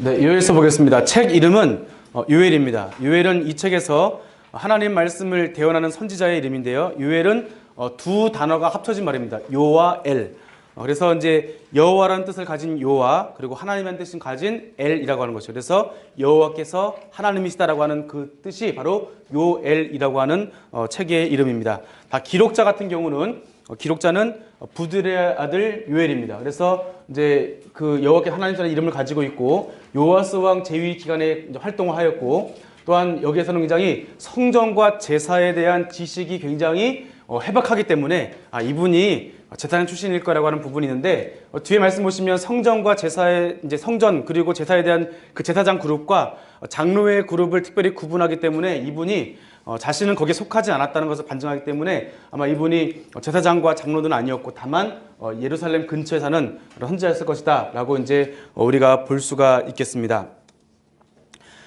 네, 요엘서 보겠습니다. 책 이름은 요엘입니다. 요엘은 이 책에서 하나님 말씀을 대언하는 선지자의 이름인데요. 요엘은 두 단어가 합쳐진 말입니다. 요와 엘. 그래서 이제 여호와라는 뜻을 가진 요와, 그리고 하나님이라는 뜻을 가진 엘이라고 하는 것이죠. 그래서 여호와께서 하나님이시다라고 하는 그 뜻이 바로 요엘이라고 하는 책의 이름입니다. 다 기록자 같은 경우는 기록자는 부들의 아들 요엘입니다. 그래서 이제 그 여호와께 하나님이라는 이름을 가지고 있고 요아스 왕 재위 기간에 활동을 하였고, 또한 여기에서는 굉장히 성전과 제사에 대한 지식이 굉장히 해박하기 때문에 이분이 제사장 출신일 거라고 하는 부분이 있는데, 뒤에 말씀 보시면 성전과 제사의 이제 성전 그리고 제사에 대한 그 제사장 그룹과 장로회 그룹을 특별히 구분하기 때문에 이분이 자신은 거기에 속하지 않았다는 것을 반증하기 때문에 아마 이분이 제사장과 장로는 아니었고 다만 예루살렘 근처에 사는 선지자였을 것이다 라고 이제 우리가 볼 수가 있겠습니다.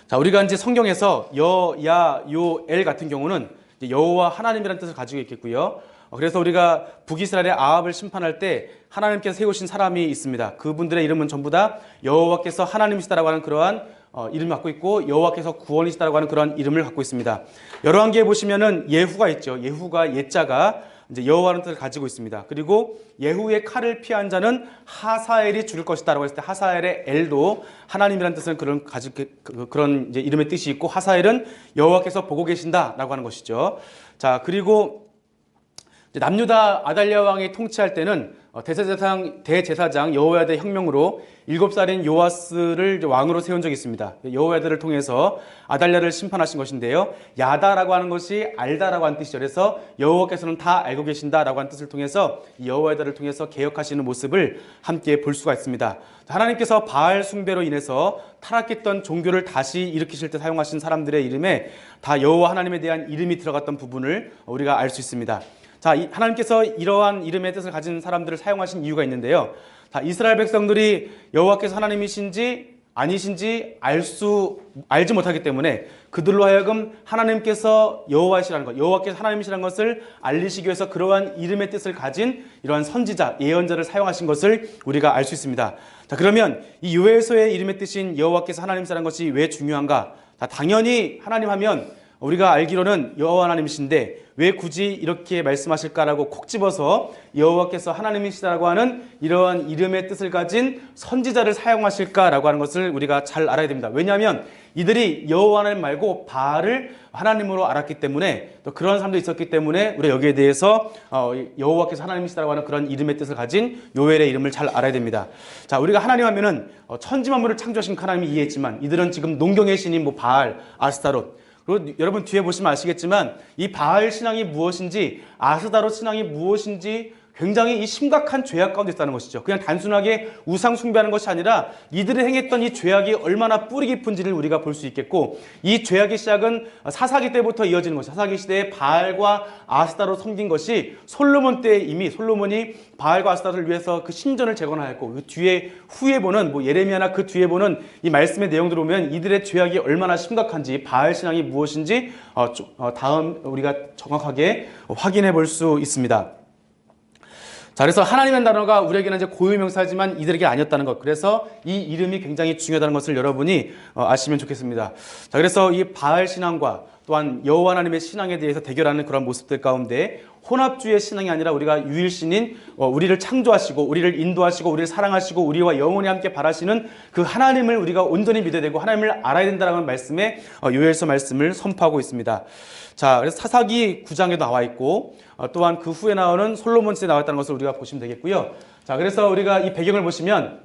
자, 우리가 이제 성경에서 여, 야, 요, 엘 같은 경우는 여호와 하나님이라는 뜻을 가지고 있겠고요. 그래서 우리가 북이스라엘의 아합을 심판할 때 하나님께서 세우신 사람이 있습니다. 그분들의 이름은 전부 다 여호와께서 하나님이시다라고 하는 그러한 이름을 갖고 있고, 여호와께서 구원이시다라고 하는 그러한 이름을 갖고 있습니다. 열왕기에 보시면은 예후가 있죠. 예후가 예자가 이제 여호와라는 뜻을 가지고 있습니다. 그리고 예후의 칼을 피한 자는 하사엘이 죽을 것이다라고 했을 때 하사엘의 엘도 하나님이라는 뜻은 그런 이제 이름의 뜻이 있고, 하사엘은 여호와께서 보고 계신다라고 하는 것이죠. 자, 그리고 남유다 아달랴 왕이 통치할 때는 대제사장 여호야다의 혁명으로 7살인 요아스를 왕으로 세운 적이 있습니다. 여호야다를 통해서 아달랴를 심판하신 것인데요. 야다라고 하는 것이 알다라고 하는 뜻이죠. 그래서 여호와께서는 다 알고 계신다라고 하는 뜻을 통해서 여호야다를 통해서 개혁하시는 모습을 함께 볼 수가 있습니다. 하나님께서 바알 숭배로 인해서 타락했던 종교를 다시 일으키실 때 사용하신 사람들의 이름에 다 여호와 하나님에 대한 이름이 들어갔던 부분을 우리가 알 수 있습니다. 자, 하나님께서 이러한 이름의 뜻을 가진 사람들을 사용하신 이유가 있는데요. 자, 이스라엘 백성들이 여호와께서 하나님이신지 아니신지 알지 못하기 때문에 그들로 하여금 하나님께서 여호와이시라는 것, 여호와께서 하나님이시라는 것을 알리시기 위해서 그러한 이름의 뜻을 가진 이러한 선지자, 예언자를 사용하신 것을 우리가 알 수 있습니다. 자, 그러면 이 요엘서의 이름의 뜻인 여호와께서 하나님이시라는 것이 왜 중요한가? 자, 당연히 하나님 하면 우리가 알기로는 여호와 하나님이신데 왜 굳이 이렇게 말씀하실까라고 콕 집어서 여호와께서 하나님이시다라고 하는 이러한 이름의 뜻을 가진 선지자를 사용하실까라고 하는 것을 우리가 잘 알아야 됩니다. 왜냐하면 이들이 여호와 하나님 말고 바알을 하나님으로 알았기 때문에, 또 그런 사람도 있었기 때문에 우리가 여기에 대해서 여호와께서 하나님이시다라고 하는 그런 이름의 뜻을 가진 요엘의 이름을 잘 알아야 됩니다. 자, 우리가 하나님 하면은 천지 만물을 창조하신 하나님이 이해했지만 이들은 지금 농경의 신인 바알, 아스타롯, 그리고 여러분 뒤에 보시면 아시겠지만 이 바알 신앙이 무엇인지, 아스다롯 신앙이 무엇인지 굉장히 이 심각한 죄악 가운데 있다는 것이죠. 그냥 단순하게 우상 숭배하는 것이 아니라 이들이 행했던 이 죄악이 얼마나 뿌리 깊은지를 우리가 볼 수 있겠고, 이 죄악의 시작은 사사기 때부터 이어지는 것이죠. 사사기 시대에 바알과 아스타롯 섬긴 것이 솔로몬 때 이미 솔로몬이 바알과 아스타롯을 위해서 그 신전을 재건하였고, 그 뒤에 후에 보는 예레미야나 그 뒤에 보는 이 말씀의 내용들을 보면 이들의 죄악이 얼마나 심각한지, 바알 신앙이 무엇인지 다음 우리가 정확하게 확인해 볼 수 있습니다. 자, 그래서 하나님이라는 단어가 우리에게는 이제 고유명사지만 이들에게 아니었다는 것, 그래서 이 이름이 굉장히 중요하다는 것을 여러분이 아시면 좋겠습니다. 자, 그래서 이 바알 신앙과 또한 여호와 하나님의 신앙에 대해서 대결하는 그런 모습들 가운데 혼합주의 신앙이 아니라 우리가 유일신인 우리를 창조하시고 우리를 인도하시고 우리를 사랑하시고 우리와 영원히 함께 바라시는 그 하나님을 우리가 온전히 믿어야 되고 하나님을 알아야 된다는 말씀에 요엘서 말씀을 선포하고 있습니다. 자, 그래서 사사기 9장에도 나와 있고 또한 그 후에 나오는 솔로몬 시대에 나왔다는 것을 우리가 보시면 되겠고요. 자, 그래서 우리가 이 배경을 보시면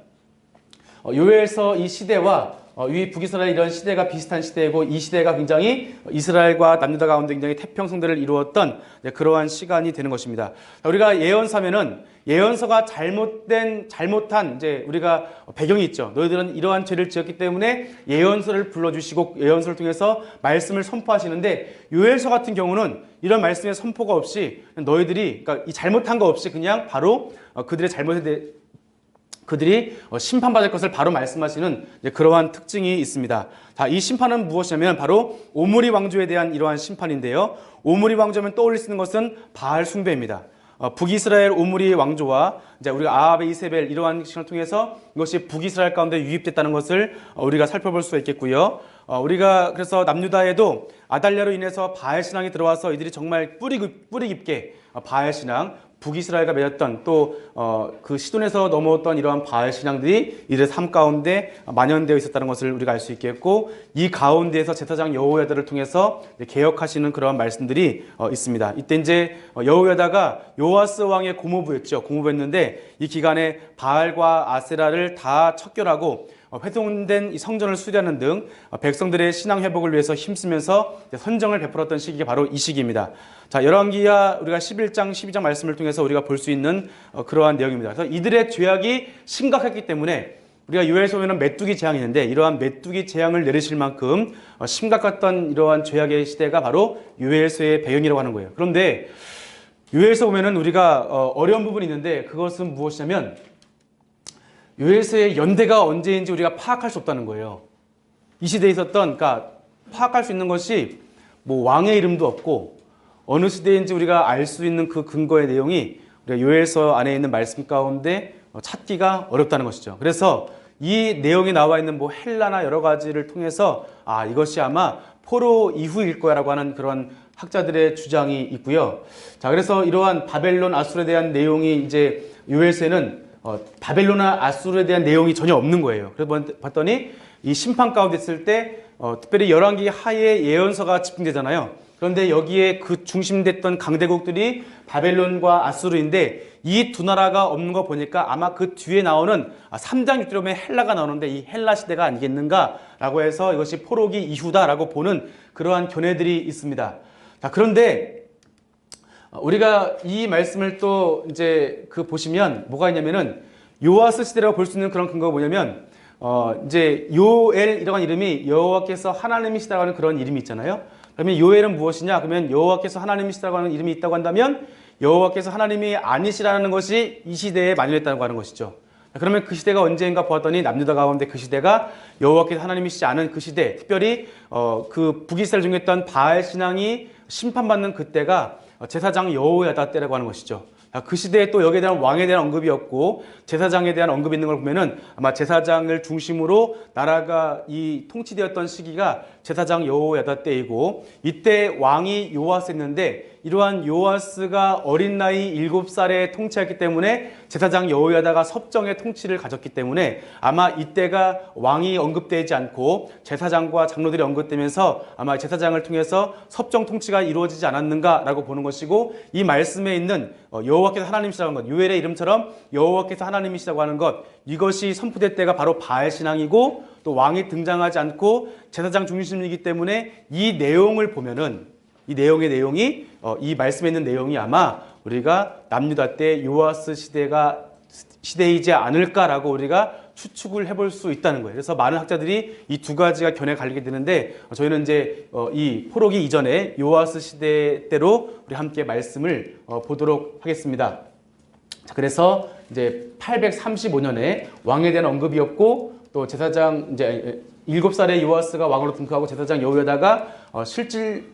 요엘서 이 시대와 이 북이스라엘 이런 시대가 비슷한 시대이고, 이 시대가 굉장히 이스라엘과 남유다 가운데 굉장히 태평성대를 이루었던 그러한 시간이 되는 것입니다. 우리가 예언서면은 예언서가 잘못한 이제 우리가 배경이 있죠. 너희들은 이러한 죄를 지었기 때문에 예언서를 불러주시고 예언서를 통해서 말씀을 선포하시는데, 요엘서 같은 경우는 이런 말씀의 선포가 없이 너희들이 그러니까 이 잘못한 거 없이 그냥 바로 그들의 잘못에 대해 그들이 심판받을 것을 바로 말씀하시는 그러한 특징이 있습니다. 자, 이 심판은 무엇이냐면 바로 오므리 왕조에 대한 이러한 심판인데요. 오므리 왕조면 떠올릴 수 있는 것은 바알 숭배입니다. 북이스라엘 오므리 왕조와 이제 우리가 아합의 이세벨 이러한 시간을 통해서 이것이 북이스라엘 가운데 유입됐다는 것을 우리가 살펴볼 수가 있겠고요. 우리가 그래서 남유다에도 아달랴로 인해서 바알 신앙이 들어와서 이들이 정말 뿌리 깊게 바알 신앙, 북이스라엘과 맺었던 또 그 시돈에서 넘어왔던 이러한 바알 신앙들이 이들의 삶 가운데 만연되어 있었다는 것을 우리가 알 수 있겠고, 이 가운데에서 제사장 여호야다를 통해서 개혁하시는 그러한 말씀들이 있습니다. 이때 이제 여호야다가 요아스 왕의 고모부였죠. 고모부였는데 이 기간에 바알과 아세라를 다 척결하고 훼손된 이 성전을 수리하는 등 백성들의 신앙 회복을 위해서 힘쓰면서 선정을 베풀었던 시기가 바로 이 시기입니다. 자, 열왕기하 우리가 11장, 12장 말씀을 통해서 우리가 볼 수 있는 그러한 내용입니다. 그래서 이들의 죄악이 심각했기 때문에 우리가 요엘서 보면 메뚜기 재앙이 있는데, 이러한 메뚜기 재앙을 내리실 만큼 심각했던 이러한 죄악의 시대가 바로 요엘서의 배경이라고 하는 거예요. 그런데 요엘서 보면은 우리가 어려운 부분이 있는데, 그것은 무엇이냐면 요엘서의 연대가 언제인지 우리가 파악할 수 없다는 거예요. 이 시대에 있었던, 그러니까 파악할 수 있는 것이 뭐 왕의 이름도 없고 어느 시대인지 우리가 알 수 있는 그 근거의 내용이 우리가 요엘서 안에 있는 말씀 가운데 찾기가 어렵다는 것이죠. 그래서 이 내용이 나와 있는 뭐 헬라나 여러 가지를 통해서 이것이 아마 포로 이후일 거야라고 하는 그런 학자들의 주장이 있고요. 자, 그래서 이러한 바벨론 아수르에 대한 내용이 이제 요엘서에는 바벨론과 아수르에 대한 내용이 전혀 없는 거예요. 그래서 봤더니 이 심판 가운데 있을 때 특별히 열왕기 하에 예언서가 집중되잖아요. 그런데 여기에 그 중심됐던 강대국들이 바벨론과 아수르인데, 이 두 나라가 없는 거 보니까 아마 그 뒤에 나오는 3장 6절에 보면 헬라가 나오는데 이 헬라 시대가 아니겠는가라고 해서 이것이 포로기 이후다라고 보는 그러한 견해들이 있습니다. 자, 그런데 우리가 이 말씀을 또 이제 보시면 뭐가 있냐면은 요아스 시대라고 볼 수 있는 그런 근거가 뭐냐면 이제 요엘이라는 이름이 여호와께서 하나님이시다고 하는 그런 이름이 있잖아요. 그러면 요엘은 무엇이냐? 그러면 여호와께서 하나님이시다고 하는 이름이 있다고 한다면 여호와께서 하나님이 아니시라는 것이 이 시대에 만연했다고 하는 것이죠. 그러면 그 시대가 언제인가 보았더니 남유다 가운데 그 시대가 여호와께서 하나님이시지 않은 그 시대, 특별히 그 북이스라엘 중에 있던 바알 신앙이 심판받는 그때가 제사장 여호야다 때라고 하는 것이죠. 그 시대에 또 여기에 대한 왕에 대한 언급이 없고 제사장에 대한 언급이 있는 걸 보면은 아마 제사장을 중심으로 나라가 이 통치되었던 시기가 제사장 여호야다 때이고, 이때 왕이 요아스였는데 이러한 요아스가 어린 나이 7살에 통치했기 때문에 제사장 여호야다가 섭정의 통치를 가졌기 때문에 아마 이때가 왕이 언급되지 않고 제사장과 장로들이 언급되면서 아마 제사장을 통해서 섭정 통치가 이루어지지 않았는가라고 보는 것이고, 이 말씀에 있는 여호와께서 하나님이시라고 하는 것, 요엘의 이름처럼 여호와께서 하나님이시라고 하는 것, 이것이 선포될 때가 바로 바알 신앙이고 또 왕이 등장하지 않고 제사장 중심이기 때문에 이 내용을 보면은 이 내용의 내용이 이 말씀에 있는 내용이 아마 우리가 남유다 때 요아스 시대이지 않을까라고 우리가 추측을 해볼 수 있다는 거예요. 그래서 많은 학자들이 이 두 가지가 견해 갈리게 되는데, 저희는 이제 이 포로기 이전에 요아스 시대 때로 우리 함께 말씀을 보도록 하겠습니다. 자, 그래서 이제 835년에 왕에 대한 언급이 없고 또 제사장 이제 7살의 요아스가 왕으로 등극하고 제사장 여호야다가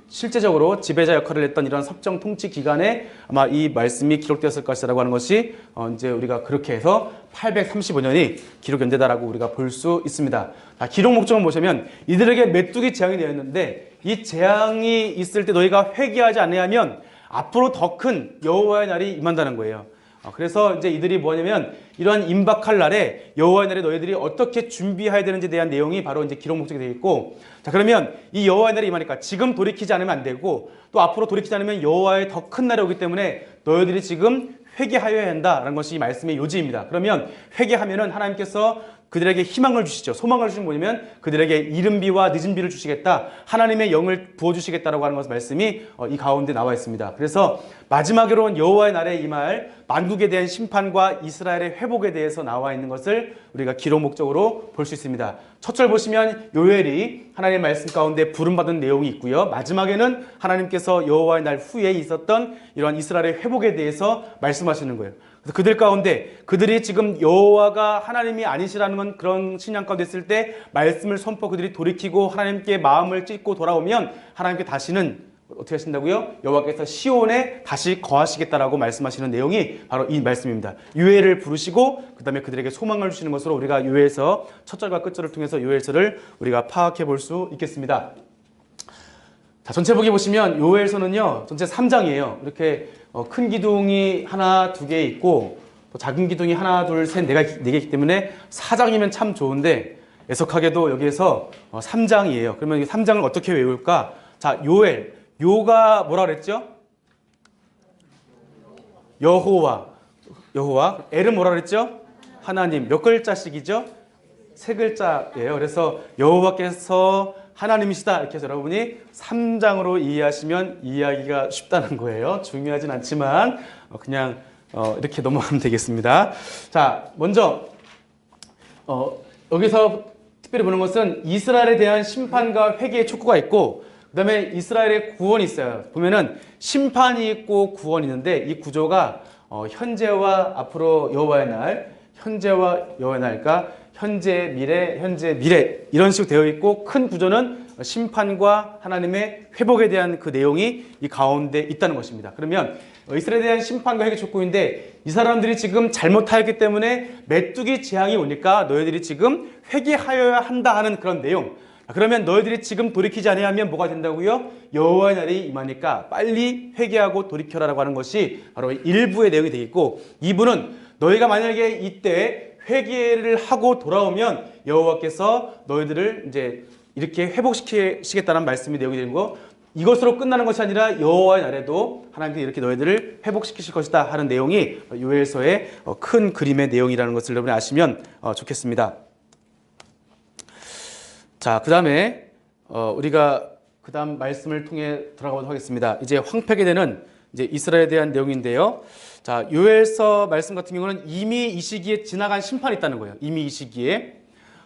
실제적으로 지배자 역할을 했던 이런 섭정 통치 기간에 아마 이 말씀이 기록되었을 것이라고 하는 것이 이제 우리가 그렇게 해서 835년이 기록 연대다라고 우리가 볼 수 있습니다. 기록 목적은 뭐냐면 이들에게 메뚜기 재앙이 되었는데, 이 재앙이 있을 때 너희가 회개하지 아니하면 앞으로 더 큰 여호와의 날이 임한다는 거예요. 그래서 이제 이들이 뭐냐면 이러한 임박할 날에 여호와의 날에 너희들이 어떻게 준비해야 되는지에 대한 내용이 바로 이제 기록 목적이 되어 있고, 자, 그러면 이 여호와의 날이 임하니까 지금 돌이키지 않으면 안 되고 또 앞으로 돌이키지 않으면 여호와의 더 큰 날이 오기 때문에 너희들이 지금 회개하여야 한다라는 것이 이 말씀의 요지입니다. 그러면 회개하면은 하나님께서 그들에게 희망을 주시죠. 소망을 주시는 뭐냐면 그들에게 이른 비와 늦은 비를 주시겠다, 하나님의 영을 부어주시겠다라고 하는 것을 말씀이 이 가운데 나와 있습니다. 그래서 마지막으로는 여호와의 날에 임할 만국에 대한 심판과 이스라엘의 회복에 대해서 나와 있는 것을 우리가 기록 목적으로 볼 수 있습니다. 첫 절 보시면 요엘이 하나님의 말씀 가운데 부름받은 내용이 있고요. 마지막에는 하나님께서 여호와의 날 후에 있었던 이러한 이스라엘의 회복에 대해서 말씀하시는 거예요. 그래서 그들 가운데 그들이 지금 여호와가 하나님이 아니시라는 그런 신앙 가운데 있을 때 말씀을 선포 그들이 돌이키고 하나님께 마음을 찢고 돌아오면 하나님께 다시는 어떻게 하신다고요? 여호와께서 시온에 다시 거하시겠다라고 말씀하시는 내용이 바로 이 말씀입니다. 유엘을 부르시고 그 다음에 그들에게 소망을 주시는 것으로 우리가 유엘서 첫 절과 끝 절을 통해서 유엘서를 우리가 파악해 볼 수 있겠습니다. 자, 전체 보기 보시면 요엘서는요 전체 3장이에요. 이렇게 큰 기둥이 하나, 두 개 있고 또 작은 기둥이 하나, 둘, 셋, 네 개 있기 때문에 4장이면 참 좋은데 애석하게도 여기에서 3장이에요. 그러면 이 3장을 어떻게 외울까? 자, 요엘, 요가 뭐라 그랬죠? 여호와, 엘은 뭐라 그랬죠? 하나님. 몇 글자씩이죠? 3글자예요. 그래서 여호와께서 하나님이시다 이렇게 해서 여러분이 3장으로 이해하시면 이해하기가 쉽다는 거예요. 중요하진 않지만 그냥 이렇게 넘어가면 되겠습니다. 자, 먼저 여기서 특별히 보는 것은 이스라엘에 대한 심판과 회개의 촉구가 있고 그 다음에 이스라엘의 구원이 있어요. 보면은 심판이 있고 구원이 있는데 이 구조가 현재와 앞으로 여호와의 날, 현재와 여호와의 날, 그러니까 현재, 미래 이런 식으로 되어 있고 큰 구조는 심판과 하나님의 회복에 대한 그 내용이 이 가운데 있다는 것입니다. 그러면 이스라엘에 대한 심판과 회개 촉구인데 이 사람들이 지금 잘못하였기 때문에 메뚜기 재앙이 오니까 너희들이 지금 회개하여야 한다 하는 그런 내용. 그러면 너희들이 지금 돌이키지 아니하면 뭐가 된다고요? 여호와의 날이 임하니까 빨리 회개하고 돌이켜라라고 하는 것이 바로 일부의 내용이 되겠고 2부는 너희가 만약에 이때 회개를 하고 돌아오면 여호와께서 너희들을 이제 이렇게 회복시키시겠다는 말씀이 내용이 되는 거 이것으로 끝나는 것이 아니라 여호와의 날에도 하나님께서 이렇게 너희들을 회복시키실 것이다 하는 내용이 요엘서의 큰 그림의 내용이라는 것을 여러분이 아시면 좋겠습니다. 자, 그 다음에 우리가 그 다음 말씀을 통해 들어가도록 하겠습니다. 이제 황폐게 되는 이제 이스라엘에 대한 내용인데요. 자, 요엘서 말씀 같은 경우는 이미 이 시기에 지나간 심판이 있다는 거예요. 이미 이 시기에.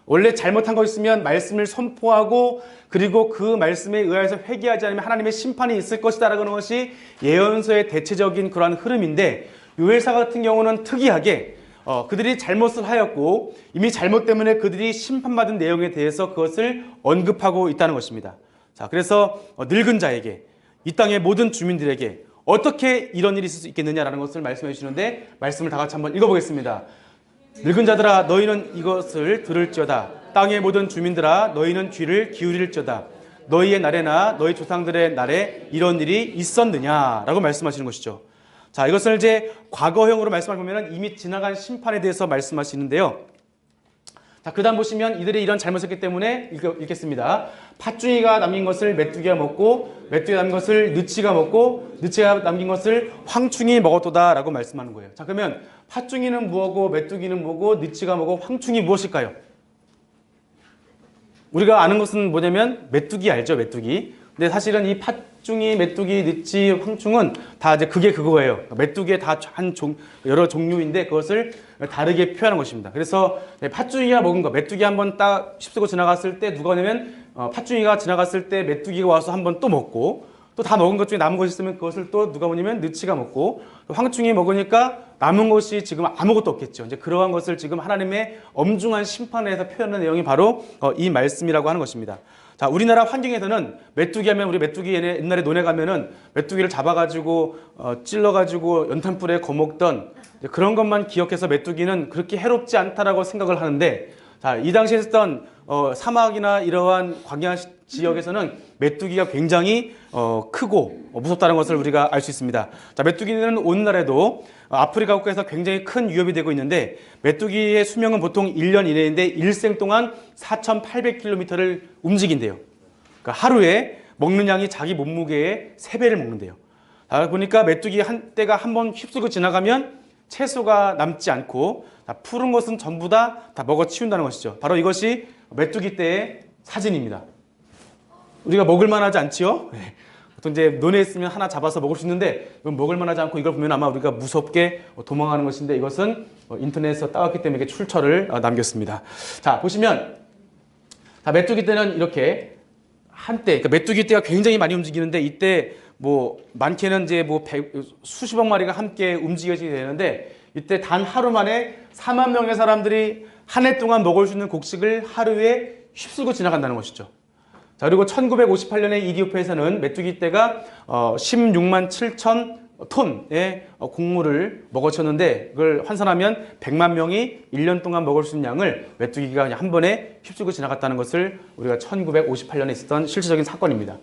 원래 잘못한 거 있으면 말씀을 선포하고 그리고 그 말씀에 의하여서 회개하지 않으면 하나님의 심판이 있을 것이다 라는 것이 예언서의 대체적인 그러한 흐름인데 요엘서 같은 경우는 특이하게 그들이 잘못을 하였고 이미 잘못 때문에 그들이 심판받은 내용에 대해서 그것을 언급하고 있다는 것입니다. 자, 그래서 늙은 자에게 이 땅의 모든 주민들에게 어떻게 이런 일이 있을 수 있겠느냐라는 것을 말씀해 주시는데 말씀을 다 같이 한번 읽어보겠습니다. 늙은 자들아 너희는 이것을 들을지어다. 땅의 모든 주민들아 너희는 귀를 기울일지어다. 너희의 날에나 너희 조상들의 날에 이런 일이 있었느냐라고 말씀하시는 것이죠. 자, 이것을 이제 과거형으로 말씀하면 이미 지나간 심판에 대해서 말씀하시는데요. 자, 그 다음 보시면 이들이 이런 잘못을 했기 때문에 읽겠습니다. 팥중이가 남긴 것을 메뚜기가 먹고 메뚜기가 남긴 것을 느치가 먹고 느치가 남긴 것을 황충이 먹었도다 라고 말씀하는 거예요. 자, 그러면 팥중이는 뭐고 메뚜기는 뭐고 느치가 뭐고 황충이 무엇일까요? 우리가 아는 것은 뭐냐면 메뚜기 알죠? 메뚜기. 근데 사실은 이 팥중이, 메뚜기, 느치, 황충은 다 이제 그게 그거예요. 메뚜기의 다 여러 종류인데 그것을 다르게 표현한 것입니다. 그래서 팥중이가 먹은 거, 메뚜기 한번 딱 휩쓰고 지나갔을 때 누가 오냐면 팥중이가 지나갔을 때 메뚜기가 와서 한번 또 먹고 또 다 먹은 것 중에 남은 것이 있으면 그것을 또 누가 뭐냐면 느치가 먹고 황충이 먹으니까 남은 것이 지금 아무것도 없겠죠. 이제 그러한 것을 지금 하나님의 엄중한 심판에서 표현하는 내용이 바로 이 말씀이라고 하는 것입니다. 자, 우리나라 환경에서는 메뚜기 하면 우리 메뚜기 옛날에 논에 가면은 메뚜기를 잡아가지고 찔러가지고 연탄불에 거먹던 그런 것만 기억해서 메뚜기는 그렇게 해롭지 않다라고 생각을 하는데 자, 이 당시에 있었던 사막이나 이러한 광야 지역에서는 메뚜기가 굉장히 크고 무섭다는 것을 우리가 알 수 있습니다. 자, 메뚜기는 오늘날에도 아프리카 국가에서 굉장히 큰 위협이 되고 있는데 메뚜기의 수명은 보통 1년 이내인데 일생 동안 4,800km를 움직인대요. 그러니까 하루에 먹는 양이 자기 몸무게의 3배를 먹는데요. 보니까 메뚜기 한때가 한번 휩쓸고 지나가면 채소가 남지 않고 푸른 것은 전부 다 먹어치운다는 것이죠. 바로 이것이 메뚜기 때의 사진입니다. 우리가 먹을 만하지 않지요? 네. 보통 이제 논에 있으면 하나 잡아서 먹을 수 있는데 이건 먹을 만하지 않고 이걸 보면 아마 우리가 무섭게 도망가는 것인데 이것은 인터넷에서 따왔기 때문에 이렇게 출처를 남겼습니다. 자, 보시면 자, 메뚜기 때는 이렇게 한때 그러니까 메뚜기 때가 굉장히 많이 움직이는데 이때 뭐 많게는 이제 뭐 수십억 마리가 함께 움직여지게 되는데 이때 단 하루 만에 4만 명의 사람들이 한 해 동안 먹을 수 있는 곡식을 하루에 휩쓸고 지나간다는 것이죠. 자, 그리고 1958년에 이디오피아에서는 메뚜기 떼가 16만 7천 톤의 곡물을 먹어쳤는데 그걸 환산하면 100만 명이 1년 동안 먹을 수 있는 양을 메뚜기가 그냥 한 번에 휩쓸고 지나갔다는 것을 우리가 1958년에 있었던 실질적인 사건입니다.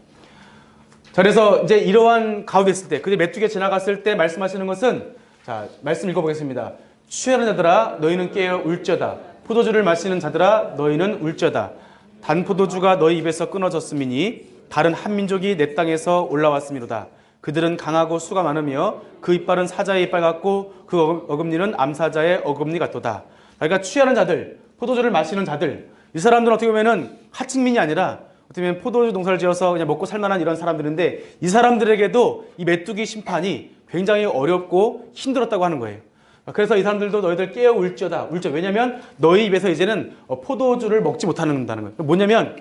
자, 그래서 이제 이러한 가운데 있을 때, 그 메뚜기가 지나갔을 때 말씀하시는 것은, 자, 말씀 읽어보겠습니다. 취하는 자들아 너희는 깨어 울쩌다. 포도주를 마시는 자들아 너희는 울쩌다. 단 포도주가 너희 입에서 끊어졌음이니 다른 한 민족이 내 땅에서 올라왔음이로다. 그들은 강하고 수가 많으며 그 이빨은 사자의 이빨 같고 그 어금니는 암사자의 어금니 같도다. 그러니까 취하는 자들, 포도주를 마시는 자들, 이 사람들은 어떻게 보면은 하층민이 아니라 어떻게 보면 포도주 농사를 지어서 그냥 먹고 살만한 이런 사람들인데 이 사람들에게도 이 메뚜기 심판이 굉장히 어렵고 힘들었다고 하는 거예요. 그래서 이 사람들도 너희들 깨어 울쩌다. 울쩌. 왜냐면 너희 입에서 이제는 포도주를 먹지 못한다는 거예요. 뭐냐면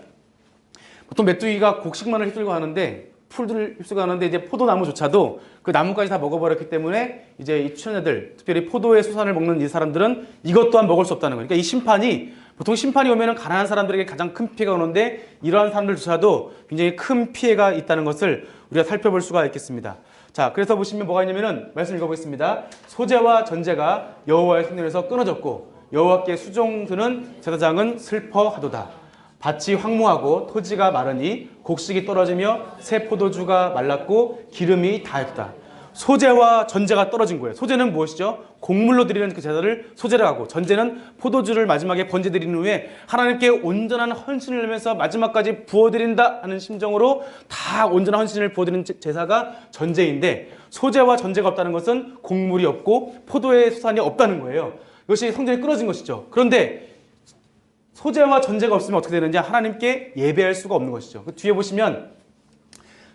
보통 메뚜기가 곡식만을 휩쓸고 하는데 풀들을 휩쓸고 하는데 이제 포도나무조차도 그 나무까지 다 먹어버렸기 때문에 이제 이 출연자들, 특별히 포도의 수산을 먹는 이 사람들은 이것 또한 먹을 수 없다는 거예요. 그러니까 이 심판이 보통 심판이 오면은 가난한 사람들에게 가장 큰 피해가 오는데 이러한 사람들조차도 굉장히 큰 피해가 있다는 것을 우리가 살펴볼 수가 있겠습니다. 자, 그래서 보시면 뭐가 있냐면은 말씀 읽어보겠습니다. 소재와 전제가 여호와의 손에서 끊어졌고 여호와께 수종드는 제사장은 슬퍼하도다. 밭이 황무하고 토지가 마르니 곡식이 떨어지며 새 포도주가 말랐고 기름이 다했다. 소재와 전제가 떨어진 거예요. 소재는 무엇이죠? 곡물로 드리는 그 제사를 소재로 하고, 전제는 포도주를 마지막에 번제 드린 후에 하나님께 온전한 헌신을 하면서 마지막까지 부어드린다 하는 심정으로 다 온전한 헌신을 부어드리는 제사가 전제인데, 소재와 전제가 없다는 것은 곡물이 없고 포도의 수산이 없다는 거예요. 이것이 성전이 끊어진 것이죠. 그런데 소재와 전제가 없으면 어떻게 되느냐? 하나님께 예배할 수가 없는 것이죠. 그 뒤에 보시면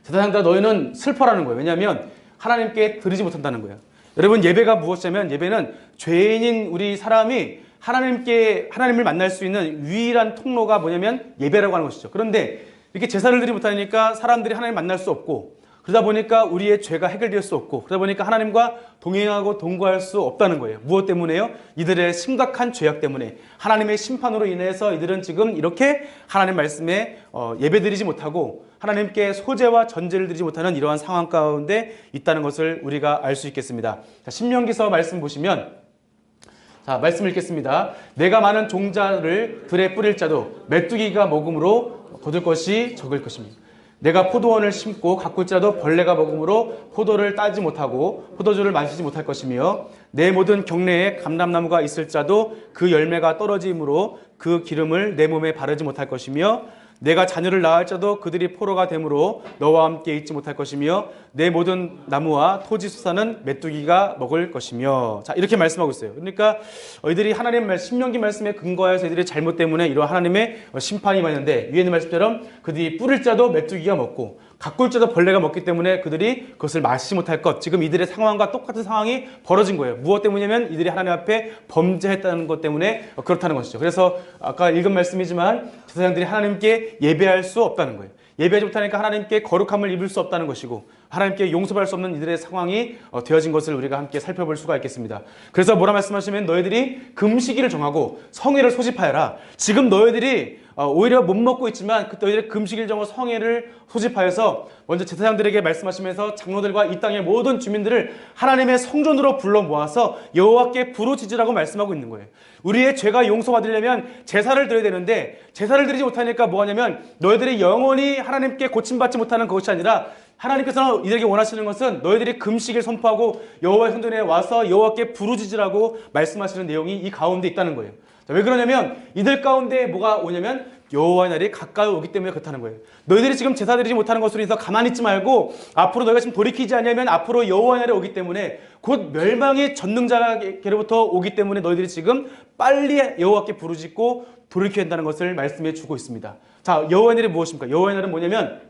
제사장들아 너희는 슬퍼라는 거예요. 왜냐하면 하나님께 드리지 못한다는 거예요. 여러분, 예배가 무엇이냐면 예배는 죄인인 우리 사람이 하나님을 만날 수 있는 유일한 통로가 뭐냐면 예배라고 하는 것이죠. 그런데 이렇게 제사를 드리지 못하니까 사람들이 하나님을 만날 수 없고, 그러다 보니까 우리의 죄가 해결될 수 없고, 그러다 보니까 하나님과 동행하고 동거할 수 없다는 거예요. 무엇 때문에요? 이들의 심각한 죄악 때문에, 하나님의 심판으로 인해서 이들은 지금 이렇게 하나님 말씀에 예배드리지 못하고 하나님께 소재와 전제를 드리지 못하는 이러한 상황 가운데 있다는 것을 우리가 알 수 있겠습니다. 자, 신명기서 말씀 보시면, 자, 말씀 읽겠습니다. 내가 많은 종자를 들에 뿌릴 자도 메뚜기가 먹음으로 거둘 것이 적을 것입니다. 내가 포도원을 심고 가꿀지라도 벌레가 먹음으로 포도를 따지 못하고 포도주를 마시지 못할 것이며, 내 모든 경내에 감람나무가 있을지라도 그 열매가 떨어짐으로 그 기름을 내 몸에 바르지 못할 것이며, 내가 자녀를 낳을지라도 그들이 포로가 되므로 너와 함께 있지 못할 것이며, 내 모든 나무와 토지 수산은 메뚜기가 먹을 것이며. 자, 이렇게 말씀하고 있어요. 그러니까 이들이 하나님 신명기 말씀에 근거해서 이들의 잘못 때문에 이러한 하나님의 심판이 왔는데, 위에 있는 말씀처럼 그들이 뿌릴지라도 메뚜기가 먹고 가꿀지라도 벌레가 먹기 때문에 그들이 그것을 마시지 못할 것, 지금 이들의 상황과 똑같은 상황이 벌어진 거예요. 무엇 때문이냐면 이들이 하나님 앞에 범죄했다는 것 때문에 그렇다는 것이죠. 그래서 아까 읽은 말씀이지만 제사장들이 하나님께 예배할 수 없다는 거예요. 예배하지 못하니까 하나님께 거룩함을 입을 수 없다는 것이고, 하나님께 용서할 수 없는 이들의 상황이 되어진 것을 우리가 함께 살펴볼 수가 있겠습니다. 그래서 뭐라 말씀하시면 너희들이 금식일을 정하고 성회를 소집하여라. 지금 너희들이 오히려 못 먹고 있지만 그 너희들의 금식일 정하고 성회를 소집하여서 먼저 제사장들에게 말씀하시면서 장로들과 이 땅의 모든 주민들을 하나님의 성전으로 불러 모아서 여호와께 부르짖으라고 말씀하고 있는 거예요. 우리의 죄가 용서받으려면 제사를 드려야 되는데, 제사를 드리지 못하니까 뭐하냐면 너희들이 영원히 하나님께 고침받지 못하는 것이 아니라, 하나님께서 이들에게 원하시는 것은 너희들이 금식을 선포하고 여호와의 성전에 와서 여호와께 부르짖으라고 말씀하시는 내용이 이 가운데 있다는 거예요. 자, 왜 그러냐면 이들 가운데 뭐가 오냐면 여호와의 날이 가까이 오기 때문에 그렇다는 거예요. 너희들이 지금 제사 드리지 못하는 것으로 인해서 가만히 있지 말고 앞으로 너희가 지금 돌이키지 않으면 앞으로 여호와의 날이 오기 때문에, 곧 멸망의 전능자께로부터 오기 때문에 너희들이 지금 빨리 여호와께 부르짖고 돌이켜야 한다는 것을 말씀해 주고 있습니다. 자, 여호와의 날이 무엇입니까? 여호와의 날은 뭐냐면,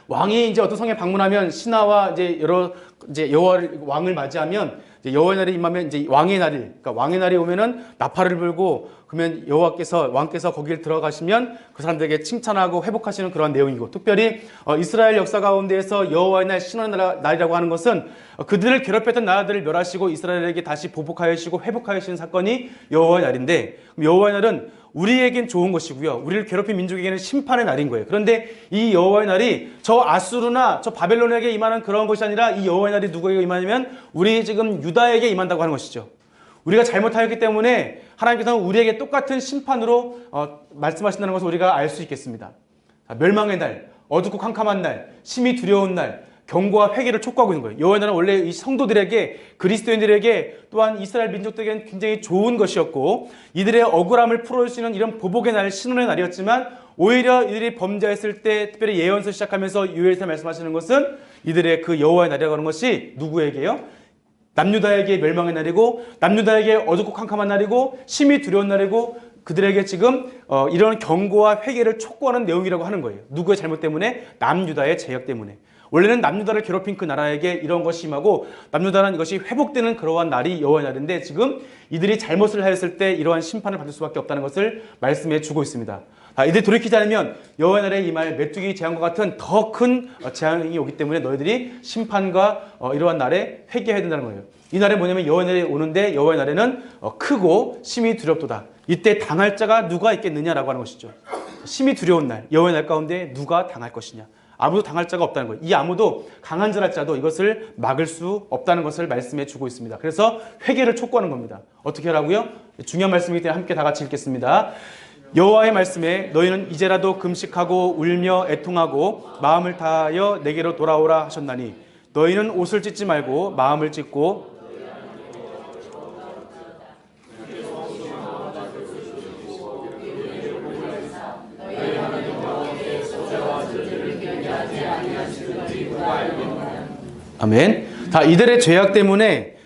왕이 이제 어떤 성에 방문하면 신하와 이제 여호와 왕을 맞이하면 여호와의 날이 임하면 이제 왕의 날이 오면은 나팔을 불고 그러면 여호와께서 왕께서 거기를 들어가시면 그 사람들에게 칭찬하고 회복하시는 그런 내용이고, 특별히 이스라엘 역사 가운데에서 여호와의 날 신원의 날이라고 하는 것은 그들을 괴롭혔던 나라들을 멸하시고 이스라엘에게 다시 보복하시고 회복하시는 사건이 여호와의 날인데, 여호와의 날은 우리에겐 좋은 것이고요, 우리를 괴롭힌 민족에게는 심판의 날인 거예요. 그런데 이 여호와의 날이 저 아수르나 저 바벨론에게 임하는 그런 것이 아니라 이 여호와의 날이 누구에게 임하냐면 우리 지금 유다에게 임한다고 하는 것이죠. 우리가 잘못하였기 때문에 하나님께서는 우리에게 똑같은 심판으로 말씀하신다는 것을 우리가 알 수 있겠습니다. 멸망의 날, 어둡고 캄캄한 날, 심히 두려운 날, 경고와 회개를 촉구하고 있는 거예요. 여호와의 날은 원래 이 성도들에게, 그리스도인들에게, 또한 이스라엘 민족들에게는 굉장히 좋은 것이었고, 이들의 억울함을 풀어주시는 이런 보복의 날, 신원의 날이었지만, 오히려 이들이 범죄했을 때, 특별히 예언서 시작하면서 요엘서 말씀하시는 것은 이들의 그 여호와의 날이라고 하는 것이 누구에게요? 남유다에게 멸망의 날이고, 남유다에게 어둡고 캄캄한 날이고, 심히 두려운 날이고, 그들에게 지금 이런 경고와 회개를 촉구하는 내용이라고 하는 거예요. 누구의 잘못 때문에? 남유다의 죄악 때문에. 원래는 남유다를 괴롭힌 그 나라에게 이런 것이 임하고, 남유다는 이것이 회복되는 그러한 날이 여호와의 날인데, 지금 이들이 잘못을 하였을 때 이러한 심판을 받을 수밖에 없다는 것을 말씀해 주고 있습니다. 이들이 돌이키지 않으면 여호와의 날에 임할 메뚜기 재앙과 같은 더 큰 재앙이 오기 때문에 너희들이 심판과 이러한 날에 회개해야 된다는 거예요. 이 날에 뭐냐면 여호와의 날이 오는데, 여호와의 날에는 크고 심히 두렵도다. 이때 당할 자가 누가 있겠느냐라고 하는 것이죠. 심히 두려운 날, 여호와의 날 가운데 누가 당할 것이냐. 아무도 당할 자가 없다는 거예요. 이 아무도, 강한 자랄지라도 이것을 막을 수 없다는 것을 말씀해 주고 있습니다. 그래서 회개를 촉구하는 겁니다. 어떻게 하라고요? 중요한 말씀이기 때문에 함께 다 같이 읽겠습니다. 여호와의 말씀에 너희는 이제라도 금식하고 울며 애통하고 마음을 다하여 내게로 돌아오라 하셨나니, 너희는 옷을 찢지 말고 마음을 찢고 아멘. 이들의 죄악 때문에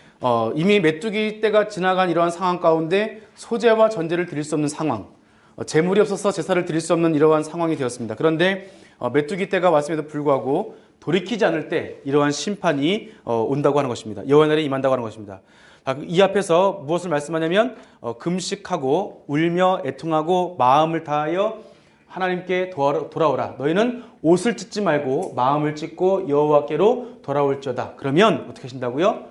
이미 메뚜기 때가 지나간 이러한 상황 가운데 소제와 전제를 드릴 수 없는 상황, 재물이 없어서 제사를 드릴 수 없는 이러한 상황이 되었습니다. 그런데 메뚜기 때가 왔음에도 불구하고 돌이키지 않을 때 이러한 심판이 온다고 하는 것입니다. 여호와의 날이 임한다고 하는 것입니다. 이 앞에서 무엇을 말씀하냐면 금식하고 울며 애통하고 마음을 다하여 하나님께 돌아오라. 너희는 옷을 찢지 말고 마음을 찢고 여호와께로 돌아올지어다. 그러면 어떻게 하신다고요?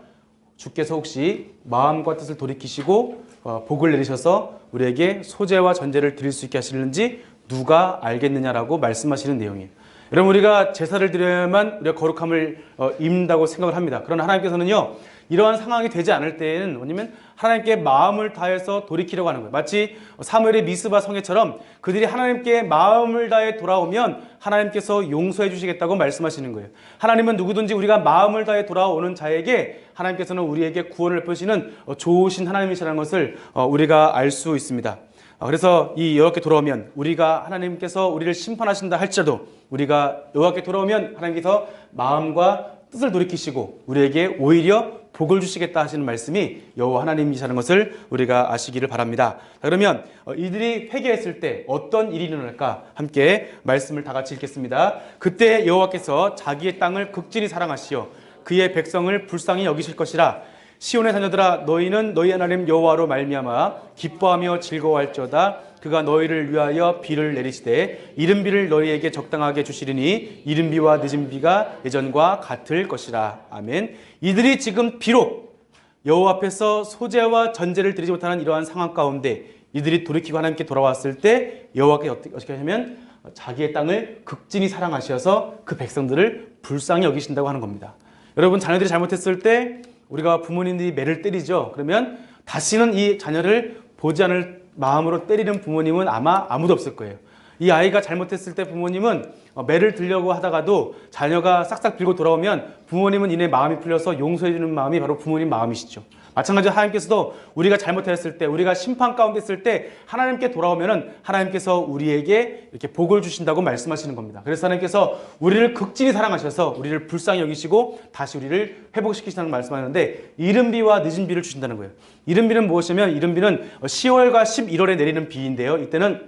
주께서 혹시 마음과 뜻을 돌이키시고 복을 내리셔서 우리에게 소제와 전제를 드릴 수 있게 하시는지 누가 알겠느냐라고 말씀하시는 내용이에요. 여러분, 우리가 제사를 드려야만 우리가 거룩함을 입는다고 생각을 합니다. 그러나 하나님께서는요, 이러한 상황이 되지 않을 때에는 뭐냐면 하나님께 마음을 다해서 돌이키려고 하는 거예요. 마치 사무엘의 미스바 성회처럼 그들이 하나님께 마음을 다해 돌아오면 하나님께서 용서해 주시겠다고 말씀하시는 거예요. 하나님은 누구든지 우리가 마음을 다해 돌아오는 자에게 하나님께서는 우리에게 구원을 베푸시는 좋으신 하나님이시라는 것을 우리가 알 수 있습니다. 그래서 이 여호와께 돌아오면, 우리가 하나님께서 우리를 심판하신다 할지라도 우리가 여호와께 돌아오면 하나님께서 마음과 뜻을 돌이키시고 우리에게 오히려 복을 주시겠다 하시는 말씀이 여호와 하나님이시라는 것을 우리가 아시기를 바랍니다. 그러면 이들이 회개했을 때 어떤 일이 일어날까 함께 말씀을 다 같이 읽겠습니다. 그때 여호와께서 자기의 땅을 극진히 사랑하시어 그의 백성을 불쌍히 여기실 것이라. 시온의 자녀들아, 너희는 너희 하나님 여호와로 말미암아 기뻐하며 즐거워할지어다. 그가 너희를 위하여 비를 내리시되 이른 비를 너희에게 적당하게 주시리니 이른 비와 늦은 비가 예전과 같을 것이라. 아멘. 이들이 지금 비록 여호와 앞에서 소제와 전제를 드리지 못하는 이러한 상황 가운데 이들이 돌이키고 하나님께 돌아왔을 때 여호와께 어떻게 하냐면 자기의 땅을 극진히 사랑하셔서 그 백성들을 불쌍히 여기신다고 하는 겁니다. 여러분, 자녀들이 잘못했을 때 우리가 부모님들이 매를 때리죠. 그러면 다시는 이 자녀를 보지 않을 마음으로 때리는 부모님은 아마 아무도 없을 거예요. 이 아이가 잘못했을 때 부모님은 매를 들려고 하다가도 자녀가 싹싹 빌고 돌아오면 부모님은 이내 마음이 풀려서 용서해 주는 마음이 바로 부모님 마음이시죠. 마찬가지로 하나님께서도 우리가 잘못했을 때, 우리가 심판 가운데 있을 때 하나님께 돌아오면은 하나님께서 우리에게 이렇게 복을 주신다고 말씀하시는 겁니다. 그래서 하나님께서 우리를 극진히 사랑하셔서 우리를 불쌍히 여기시고 다시 우리를 회복시키신다는 말씀하는데, 이른 비와 늦은 비를 주신다는 거예요. 이른 비는 무엇이냐면, 이른 비는 10월과 11월에 내리는 비인데요. 이때는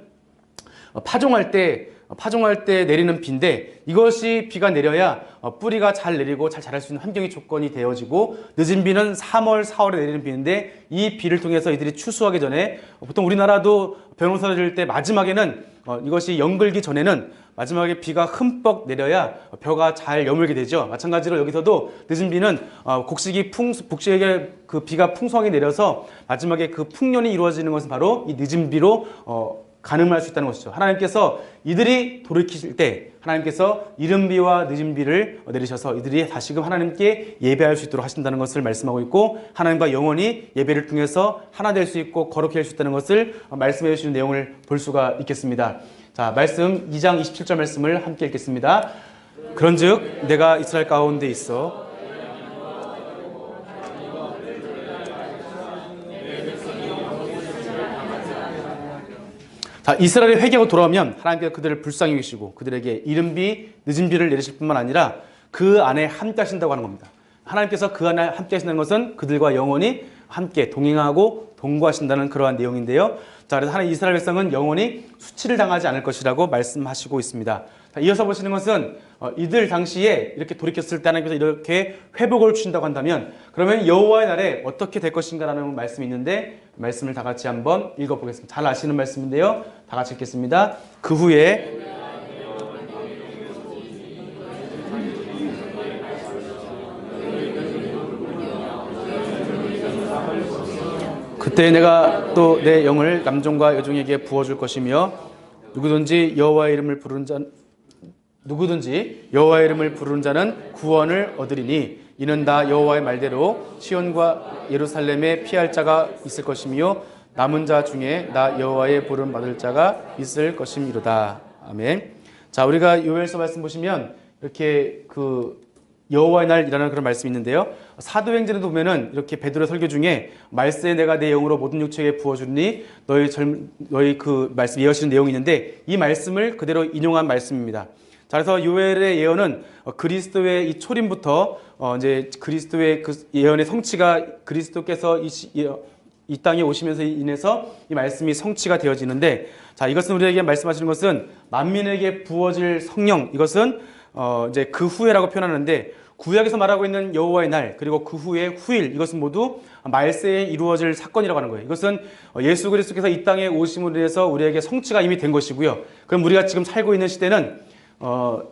파종할 때 파종할 때 내리는 비인데 이것이 비가 내려야 뿌리가 잘 내리고 잘 자랄 수 있는 환경이 조건이 되어지고 늦은 비는 3월, 4월에 내리는 비인데 이 비를 통해서 이들이 추수하기 전에 보통 우리나라도 벼농사를 지을 때 마지막에는 이것이 연글기 전에는 마지막에 비가 흠뻑 내려야 벼가 잘 여물게 되죠. 마찬가지로 여기서도 늦은 비는 곡식에 그 비가 풍성하게 내려서 마지막에 그 풍년이 이루어지는 것은 바로 이 늦은 비로 가늠할 수 있다는 것이죠. 하나님께서 이들이 돌이키실 때 하나님께서 이른 비와 늦은 비를 내리셔서 이들이 다시금 하나님께 예배할 수 있도록 하신다는 것을 말씀하고 있고 하나님과 영원히 예배를 통해서 하나 될 수 있고 거룩해 할 수 있다는 것을 말씀해 주시는 내용을 볼 수가 있겠습니다. 자, 말씀 2장 27절 말씀을 함께 읽겠습니다. 그런즉 내가 이스라엘 가운데 있어 자, 이스라엘이 회개하고 돌아오면 하나님께서 그들을 불쌍히 여기시고 그들에게 이른 비, 늦은 비를 내리실 뿐만 아니라 그 안에 함께 하신다고 하는 겁니다. 하나님께서 그 안에 함께 하신다는 것은 그들과 영원히 함께 동행하고 동거하신다는 그러한 내용인데요. 자, 그래서 하나님 이스라엘 백성은 영원히 수치를 당하지 않을 것이라고 말씀하시고 있습니다. 자, 이어서 보시는 것은 이들 당시에 이렇게 돌이켰을 때 하나님께서 이렇게 회복을 주신다고 한다면 그러면 여호와의 날에 어떻게 될 것인가라는 말씀이 있는데 말씀을 다 같이 한번 읽어보겠습니다. 잘 아시는 말씀인데요. 다 같이 읽겠습니다. 그 후에 그때 내가 또 내 영을 남종과 여종에게 부어줄 것이며 누구든지 여호와의 이름을 부르는 자는 구원을 얻으리니 이는 다 여호와의 말대로 시온과 예루살렘에 피할 자가 있을 것이며 남은 자 중에 나 여호와의 부름 받을 자가 있을 것이미로다. 아멘. 자, 우리가 요엘서 말씀 보시면 이렇게 여호와의 날이라는 그런 말씀이 있는데요. 사도행전에도 보면은 이렇게 베드로 설교 중에 말세에 내가 내 영으로 모든 육체에 부어주니 너희 그 말씀 예언하시는 내용이 있는데 이 말씀을 그대로 인용한 말씀입니다. 자, 그래서 요엘의 예언은 그리스도의 이 초림부터 이제 그리스도의 그 예언의 성취가 그리스도께서 이 땅에 오시면서 인해서 이 말씀이 성취가 되어지는데 자, 이것은 우리에게 말씀하시는 것은 만민에게 부어질 성령 이것은 이제 그 후에라고 표현하는데 구약에서 말하고 있는 여호와의 날 그리고 그 후에 후일 이것은 모두 말세에 이루어질 사건이라고 하는 거예요. 이것은 예수 그리스도께서 이 땅에 오심으로 인해서 우리에게 성취가 이미 된 것이고요. 그럼 우리가 지금 살고 있는 시대는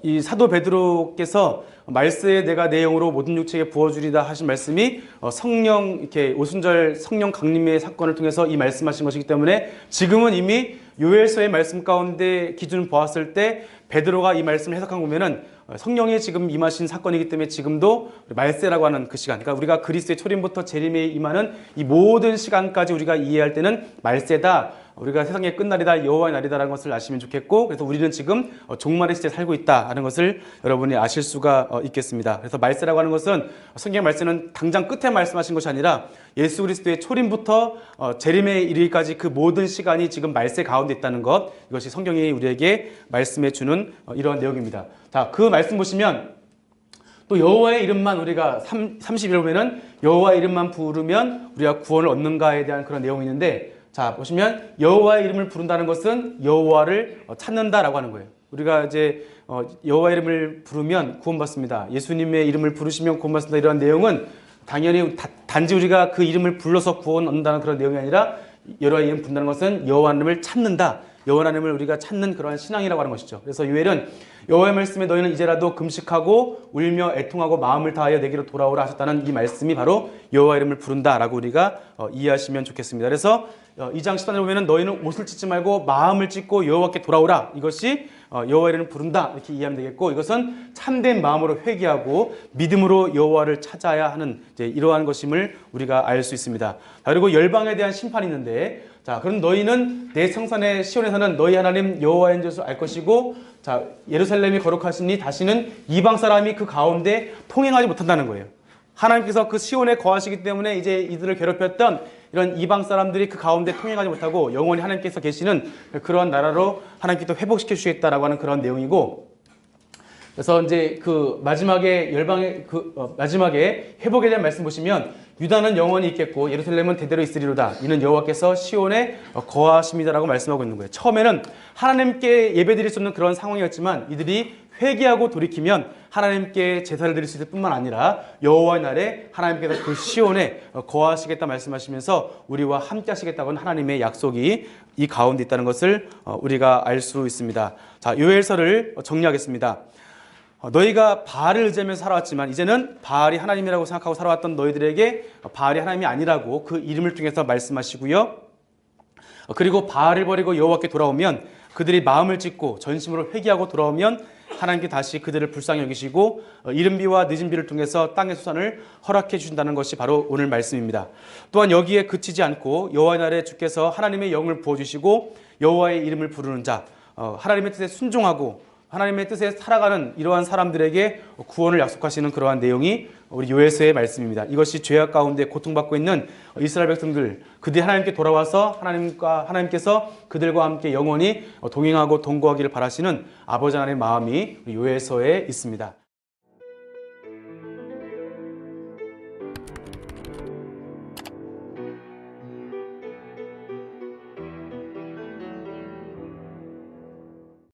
이 사도 베드로께서 말세에 내가 내 영으로 모든 육체에 부어주리다 하신 말씀이 성령 이렇게 오순절 성령 강림의 사건을 통해서 이 말씀하신 것이기 때문에 지금은 이미 요엘서의 말씀 가운데 기준을 보았을 때 베드로가 이 말씀을 해석한 보면은 성령이 지금 임하신 사건이기 때문에 지금도 말세라고 하는 그 시간, 그러니까 우리가 그리스도의 초림부터 재림에 임하는 이 모든 시간까지 우리가 이해할 때는 말세다. 우리가 세상의 끝날이다, 여호와의 날이다라는 것을 아시면 좋겠고, 그래서 우리는 지금 종말의 시대에 살고 있다는 것을 여러분이 아실 수가 있겠습니다. 그래서 말세라고 하는 것은 성경 말세는 당장 끝에 말씀하신 것이 아니라 예수 그리스도의 초림부터 재림에 이르기까지 그 모든 시간이 지금 말세 가운데 있다는 것, 이것이 성경이 우리에게 말씀해 주는 이러한 내용입니다. 자, 그 말씀 보시면 또 여호와의 이름만 우리가 31절 보면은 여호와의 이름만 부르면 우리가 구원을 얻는가에 대한 그런 내용이 있는데, 자, 보시면 여호와의 이름을 부른다는 것은 여호와를 찾는다라고 하는 거예요. 우리가 이제 여호와의 이름을 부르면 구원받습니다. 예수님의 이름을 부르시면 구원받습니다. 이러한 내용은 당연히 단지 우리가 그 이름을 불러서 구원 얻는다는 그런 내용이 아니라 여호와의 이름 부른다는 것은 여호와 하나님을 찾는다. 여호와 하나님을 우리가 찾는 그러한 신앙이라고 하는 것이죠. 그래서 요엘은 여호와의 말씀에 너희는 이제라도 금식하고 울며 애통하고 마음을 다하여 내게로 돌아오라 하셨다는 이 말씀이 바로 여호와 이름을 부른다라고 우리가 이해하시면 좋겠습니다. 그래서 2장 10절에 보면은 너희는 옷을 찢지 말고 마음을 찢고 여호와께 돌아오라. 이것이 여호와 이름을 부른다 이렇게 이해하면 되겠고, 이것은 참된 마음으로 회개하고 믿음으로 여호와를 찾아야 하는 이제 이러한 것임을 우리가 알 수 있습니다. 그리고 열방에 대한 심판이 있는데, 자, 그럼 너희는 내 성산의 시온에서는 너희 하나님 여호와인 줄을 알 것이고, 자, 예루살렘이 거룩하시니 다시는 이방 사람이 그 가운데 통행하지 못한다는 거예요. 하나님께서 그 시온에 거하시기 때문에 이제 이들을 괴롭혔던 이런 이방 사람들이 그 가운데 통행하지 못하고 영원히 하나님께서 계시는 그러한 나라로 하나님께서 회복시켜 주시겠다라고 하는 그런 내용이고, 그래서 이제 그 마지막에 열방의 마지막에 회복에 대한 말씀 보시면 유다는 영원히 있겠고 예루살렘은 대대로 있으리로다. 이는 여호와께서 시온에 거하심이다라고 말씀하고 있는 거예요. 처음에는 하나님께 예배드릴 수 없는 그런 상황이었지만 이들이 회개하고 돌이키면 하나님께 제사를 드릴 수 있을 뿐만 아니라 여호와의 날에 하나님께서 그 시온에 거하시겠다 말씀하시면서 우리와 함께 하시겠다고는 하나님의 약속이 이 가운데 있다는 것을 우리가 알 수 있습니다. 자, 요엘서를 정리하겠습니다. 너희가 바알을 의지하면서 살아왔지만 이제는 바알이 하나님이라고 생각하고 살아왔던 너희들에게 바알이 하나님이 아니라고 그 이름을 통해서 말씀하시고요. 그리고 바알을 버리고 여호와께 돌아오면 그들이 마음을 찢고 전심으로 회개하고 돌아오면 하나님께 다시 그들을 불쌍히 여기시고 이른 비와 늦은 비를 통해서 땅의 수산을 허락해 주신다는 것이 바로 오늘 말씀입니다. 또한 여기에 그치지 않고 여호와의 날에 주께서 하나님의 영을 부어주시고 여호와의 이름을 부르는 자, 하나님의 뜻에 순종하고 하나님의 뜻에 살아가는 이러한 사람들에게 구원을 약속하시는 그러한 내용이 우리 요엘서의 말씀입니다. 이것이 죄악 가운데 고통받고 있는 이스라엘 백성들, 그들이 하나님께 돌아와서 하나님께서 그들과 함께 영원히 동행하고 동거하기를 바라시는 아버지 하나님의 마음이 요엘서에 있습니다.